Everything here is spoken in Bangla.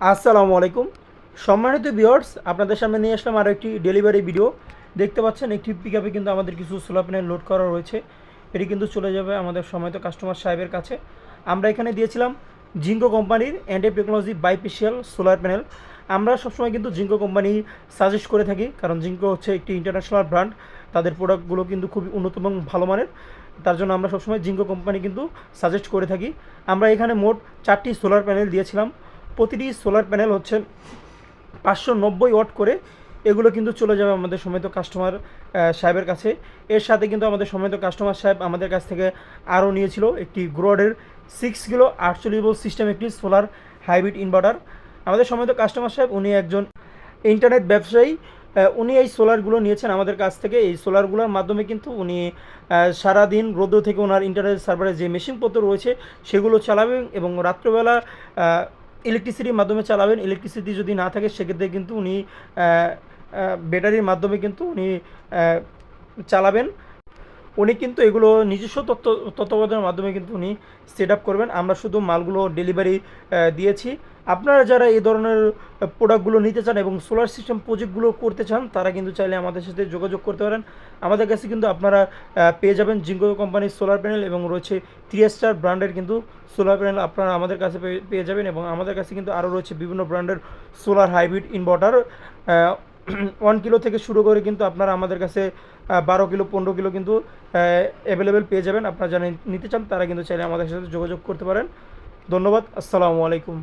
আসসালামু আলাইকুম। সম্মানিত ভিউয়ার্স, আপনাদের সামনে নিয়ে আসলাম আরও একটি ডেলিভারি ভিডিও। দেখতে পাচ্ছেন একটি পিকআপে কিন্তু আমাদের কিছু সোলার প্যানেল লোড করা রয়েছে। এটি কিন্তু চলে যাবে আমাদের সময়ত কাস্টমার সাহেবের কাছে। আমরা এখানে দিয়েছিলাম জিঙ্কো কোম্পানির অ্যান্ডেপ টেকনোলজি বাইফেশিয়াল সোলার প্যানেল। আমরা সবসময় কিন্তু জিঙ্কো কোম্পানি সাজেস্ট করে থাকি, কারণ জিঙ্কো হচ্ছে একটি ইন্টারন্যাশনাল ব্র্যান্ড। তাদের প্রোডাক্টগুলো কিন্তু খুবই উন্নত এবং ভালো মানের। তার জন্য আমরা সবসময় জিঙ্কো কোম্পানি কিন্তু সাজেস্ট করে থাকি। আমরা এখানে মোট 4টি সোলার প্যানেল দিয়েছিলাম। প্রতিটি সোলার প্যানেল হচ্ছে 590 ওয়াট করে। এগুলো কিন্তু চলে যাবে আমাদের সময়ত কাস্টমার সাহেবের কাছে। এর সাথে কিন্তু আমাদের সময়ত কাস্টমার সাহেব আমাদের কাছ থেকে আরও নিয়েছিল একটি গ্রোডের 6 কিলো 48 ভোল্ট সিস্টেম, একটি সোলার হাইব্রিড ইনভার্টার। আমাদের সময়ত কাস্টমার সাহেব উনি একজন ইন্টারনেট ব্যবসায়ী। উনি এই সোলারগুলো নিয়েছেন আমাদের কাছ থেকে। এই সোলারগুলোর মাধ্যমে কিন্তু উনি সারাদিন রোদ্র থেকে ওনার ইন্টারনেট সার্ভারে যে মেশিনপত্র রয়েছে সেগুলো চালাবেন, এবং রাত্রবেলা ইলেকট্রিসিটির মাধ্যমে চালাবেন। ইলেকট্রিসিটি যদি না থাকে সেক্ষেত্রে কিন্তু উনি ব্যাটারির মাধ্যমে কিন্তু উনি চালাবেন। উনি কিন্তু এগুলো নিজস্ব তত্ত্বাবধানের মাধ্যমে কিন্তু উনি সেট আপ করবেন। আমরা শুধু মালগুলো ডেলিভারি দিয়েছি। আপনারা যারা এই ধরনের প্রোডাক্টগুলো নিতে চান এবং সোলার সিস্টেম প্রজেক্টগুলো করতে চান, তারা কিন্তু চাইলে আমাদের সাথে যোগাযোগ করতে পারেন। আমাদের কাছে কিন্তু আপনারা পেয়ে যাবেন জিঙ্কো কোম্পানির সোলার প্যানেল, এবং রয়েছে 3 স্টার ব্র্যান্ডের কিন্তু সোলার প্যানেল আপনারা আমাদের কাছে পেয়ে যাবেন। এবং আমাদের কাছে কিন্তু আরও রয়েছে বিভিন্ন ব্র্যান্ডের সোলার হাইব্রিড ইনভার্টার। 1 কিলো থেকে শুরু করে কিন্তু আপনারা আমাদের কাছে 12 কিলো 15 কিলো কিন্তু অ্যাভেলেবেল পেয়ে যাবেন। আপনারা যারা নিতে চান তারা কিন্তু চাইলে আমাদের সাথে যোগাযোগ করতে পারেন। ধন্যবাদ। আসসালামু আলাইকুম।